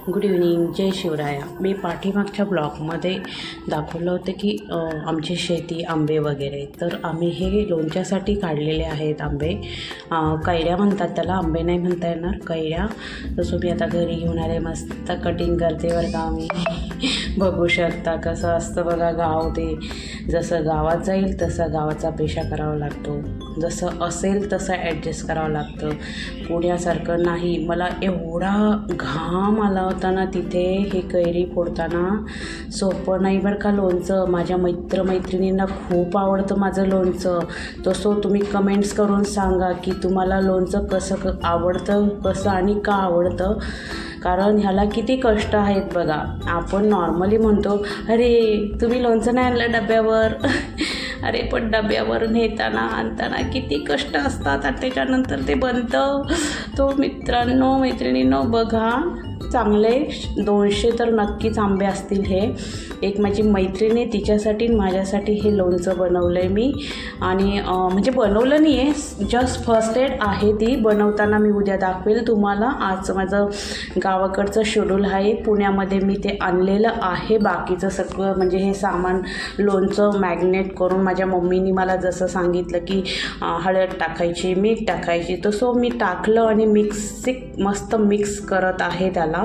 Good evening, जय शिवराया. मी पाठीमागच्या ब्लॉगमध्ये दाखवलं होतं की आमची शेती आंबे वगैरे, तर आम्ही हे लोणच्यासाठी काढलेले आहेत आंबे. कैऱ्या म्हणतात त्याला, आंबे नाही म्हणता येणार, कैऱ्या. तसं मी आता घरी घेऊन आले, मस्त कटिंग करते बरं का. आम्ही बघू शकता कसं असतं बघा गाव. ते जसं गावात जाईल तसं गावाचा पेशा करावा लागतो, जसं असेल तसं ॲडजस्ट करावं लागतं. पुण्यासारखं नाही. मला एवढा घाम आला होता ना तिथे हे कैरी फोडताना, सोपं नाही बरं का लोणचं. माझ्या मैत्रिणींना खूप आवडतं माझं लोणचं. तसं तुम्ही कमेंट्स करून सांगा की तुम्हाला लोणचं कसं आवडतं, कसं आणि का आवडतं. कारण ह्याला किती कष्ट आहेत बघा. आपण नॉर्मली म्हणतो अरे तुम्ही लोणचं नाही आणलं डब्यावर अरे पण डब्यावर नेताना आणताना किती कष्ट असतात आणि त्याच्यानंतर ते बनतं. तो मित्रांनो मैत्रिणींनो बघा, चांगले 200 तर नक्कीच आंबे असतील हे. एक माझी मैत्रिणी तिच्यासाठी माझ्यासाठी हे लोणचं बनवलं आहे मी. आणि म्हणजे बनवलं नाही आहे, जस्ट फर्स्ट एड आहे ती. बनवताना मी उद्या दाखवेल तुम्हाला. आज माझं गावाकडचं शेड्यूल आहे. पुण्यामध्ये मी ते आणलेलं आहे बाकीचं सगळं, म्हणजे हे सामान लोणचं मॅग्नेट करून माझ्या मम्मीनी मला जसं सांगितलं की हळद टाकायची, मीठ टाकायची, तसं मी टाकलं आणि मस्त मिक्स करत आहे त्याला.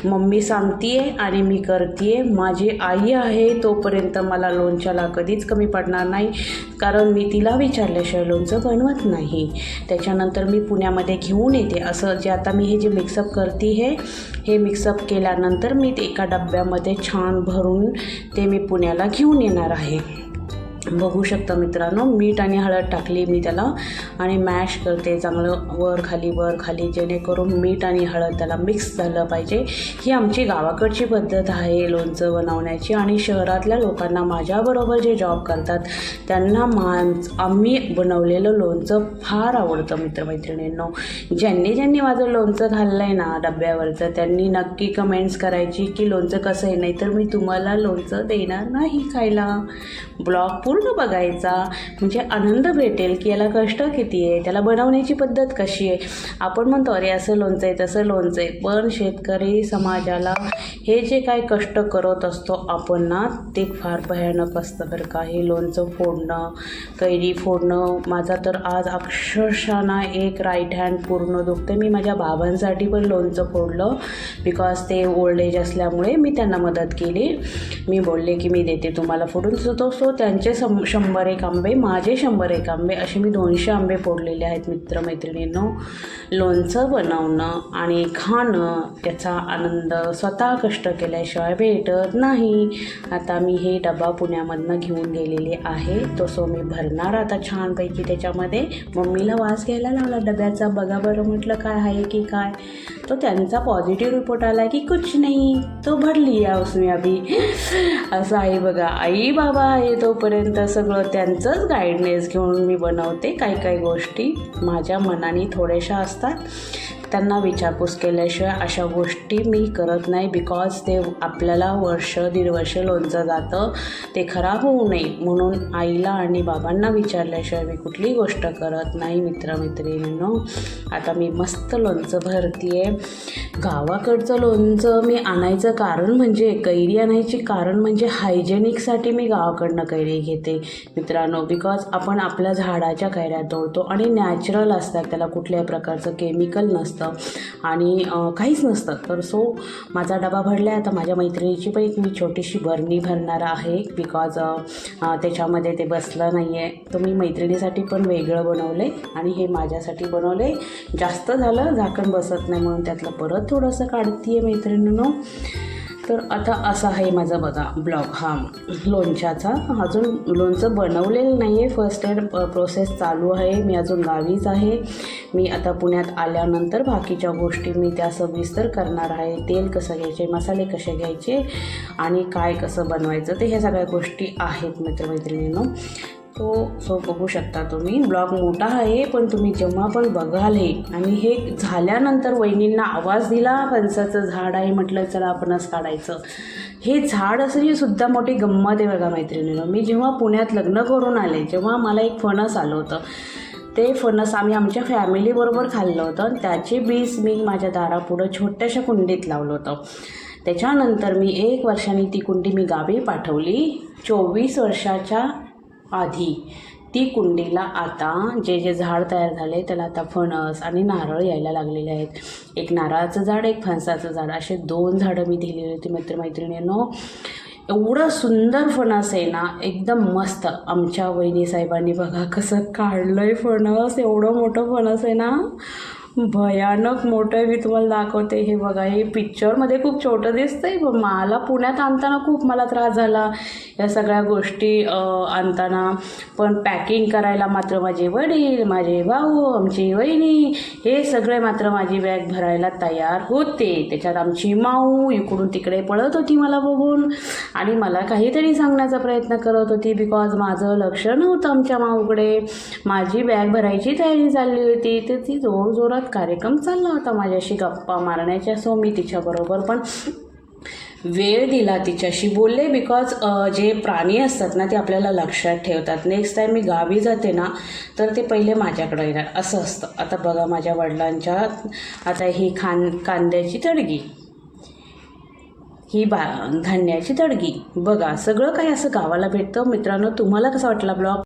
मम्मी सांगते आहे आणि मी करते आहे. माझी आई आहे तोपर्यंत मला लोणच्याला कधीच कमी पडणार नाही, कारण मी तिला विचारल्याशिवाय लोणचं बनवत नाही. त्याच्यानंतर मी पुण्यामध्ये घेऊन येते असं जे आता मी हे जे मिक्सअप करते हे मिक्सअप केल्यानंतर मी ते एका डब्यामध्ये छान भरून ते मी पुण्याला घेऊन येणार आहे. बघू शकता मित्रांनो, मीठ आणि हळद टाकली मी त्याला आणि मॅश करते चांगलं वर खाली, जेणेकरून मीठ आणि हळद त्याला मिक्स झालं पाहिजे. ही आमची गावाकडची पद्धत आहे लोणचं बनवण्याची. आणि शहरातल्या लोकांना, माझ्याबरोबर जे जॉब करतात त्यांना आम्ही बनवलेलं लोणचं फार आवडतं मित्रमैत्रिणींनो. ज्यांनी माझं लोणचं खाल्लं आहे ना डब्यावरचं, त्यांनी नक्की कमेंट्स करायची की लोणचं कसं आहे, नाहीतर मी तुम्हाला लोणचं देणार नाही खायला. ब्लॉग पूर्ण बघायचा, म्हणजे आनंद भेटेल की याला कष्ट किती आहे, त्याला बनवण्याची पद्धत कशी आहे. आपण म्हणतो अरे असं लोणचं आहे तसं लोणचं आहे, पण शेतकरी समाजाला हे जे काय कष्ट करत असतो आपण ना, ते फार भयानक असतं बरं का. हे लोणचं फोडणं, कैरी फोडणं, माझा तर आज अक्षरशः ना एक राईट हँड पूर्ण दुखते. मी माझ्या बाबांसाठी पण लोणचं फोडलं, बिकॉज ते ओल्ड एज असल्यामुळे मी त्यांना मदत केली. मी बोलले की मी देते तुम्हाला फोडून. सो त्यांचे 101 आंबे, माझे 101 आंबे, असे मी 200 आंबे फोडलेले आहेत मित्रमैत्रिणींनो. लोणचं बनवणं आणि खाणं याचा आनंद स्वतः कष्ट केल्याशिवाय भेटत नाही. आता मी हे डबा पुण्यामधनं घेऊन गेलेले आहे. तसं मी भरणार आता छानपैकी त्याच्यामध्ये. मम्मीला वास घ्यायला लावला डब्याचा, बघा बरं म्हटलं काय आहे की काय. तो त्यांचा पॉझिटिव्ह रिपोर्ट आला की कुछ नाही, तो भर लिया उसने अभी. असं आहे बघा. आई बाबा आहे तोपर्यंत सगळं त्यांचंच गाईडनेस घेऊन मी बनवते. काही गोष्टी माझ्या मनाने थोड्याशा असतात, त्यांना विचारपूस केल्याशिवाय अशा गोष्टी मी करत नाही. बिकॉज ते आपल्याला वर्ष 1.5 वर्ष लोणचं जातं, ते खराब होऊ नये म्हणून आईला आणि बाबांना विचारल्याशिवाय मी कुठली गोष्ट करत नाही मित्रमैत्रिणींनो. आता मी मस्त लोणचं भरते आहे. गावाकडचं लोणचं मी आणायचं कारण म्हणजे, कैरी आणायची कारण म्हणजे हायजेनिकसाठी मी गावाकडनं कैरी घेते मित्रांनो. बिकॉज आपण आपल्या झाडाच्या कैऱ्या तोडतो आणि नॅचरल असतात, त्याला कुठल्याही प्रकारचं केमिकल नसतं आणि काहीच नसतं. तर सो माझा डबा भरला आहे. आता माझ्या मैत्रिणीची पण एक मी छोटीशी बरणी भरणार आहे, बिकॉज त्याच्यामध्ये ते बसलं नाही आहे. तर मी मैत्रिणीसाठी पण वेगळं बनवलं आहे आणि हे माझ्यासाठी बनवलं आहे. जास्त झालं, झाकण बसत नाही म्हणून त्यातलं परत थोडंसं काढते आहे मैत्रिणींनो. तर आता असा आहे माझा बघा ब्लॉग हा लोणच्याचा. अजून लोणचं बनवलेलं नाही आहे, फर्स्ट एड प्रोसेस चालू आहे. मी अजून गावीच आहे. मी आता पुण्यात आल्यानंतर बाकीच्या गोष्टी मी त्या सविस्तर करणार आहे. तेल कसं घ्यायचे, मसाले कसे घ्यायचे आणि काय कसं बनवायचं, ते ह्या सगळ्या गोष्टी आहेत मित्रमैत्रिणींनो. सो बघू शकता तुम्ही. ब्लॉग मोठा आहे पण तुम्ही जेव्हा पण बघाल हे, आणि हे झाल्यानंतर वहिनींना आवाज दिला, फणसाचं झाड आहे म्हटलं चला आपणच काढायचं. हे झाड असं ही सुद्धा मोठी गंमत आहे बघा मैत्रिणीनं. मी जेव्हा पुण्यात लग्न करून आले, जेव्हा मला एक फणस आलं होतं, ते फणस आम्ही आमच्या फॅमिलीबरोबर खाल्लं होतं आणि त्याचे बीज मी माझ्या दारापुढं छोट्याशा कुंडीत लावलं होतं. त्याच्यानंतर मी 1 वर्षांनी ती कुंडी मी गावी पाठवली. 24 वर्षाच्या आधी ती कुंडीला आता जे झाड तयार झाले त्याला आता फणस आणि नारळ यायला लागलेले आहेत. एक नारळाचं झाड, एक फणसाचं झाड, असे 2 झाडं मी दिलेली होती मित्रमैत्रिणींनो. एवढं सुंदर फणस आहे ना, एकदम मस्त. आमच्या वहिनी साहेबांनी बघा कसं काढलं आहे फणस. एवढं मोठं फणस आहे ना, भयानक मोठं आहे. मी तुम्हाला दाखवते. हे बघा, हे पिक्चरमध्ये खूप छोटं दिसतंय, पण मला पुण्यात आणताना खूप मला त्रास झाला या सगळ्या गोष्टी आणताना. पण पॅकिंग करायला मात्र माझे वडील, माझे भाऊ, आमची वहिनी हे सगळे मात्र माझी बॅग भरायला तयार होते. त्याच्यात आमची माऊ इकडून तिकडे पळत होती मला बघून आणि मला काहीतरी सांगण्याचा प्रयत्न करत होती, बिकॉज माझं लक्ष नव्हतं आमच्या माऊकडे. माझी बॅग भरायची तयारी चालली होती, तर ती जोरजोरात कार्यक्रम चालला होता माझ्याशी गप्पा मारण्याच्या. सो मी तिच्याबरोबर पण वेळ दिला, तिच्याशी बोलले, बिकॉज जे प्राणी असतात ना ते आपल्याला लक्षात ठेवतात. नेक्स्ट टाईम मी गावी जाते ना तर ते पहिले माझ्याकडे येणार, असं असतं. आता बघा माझ्या वडिलांच्या, आता ही कांद्याची तडगी, ही धान्याची तडगी, बघा सगळं काही असं गावाला भेटतं. मित्रांनो, तुम्हाला कसा वाटला ब्लॉग?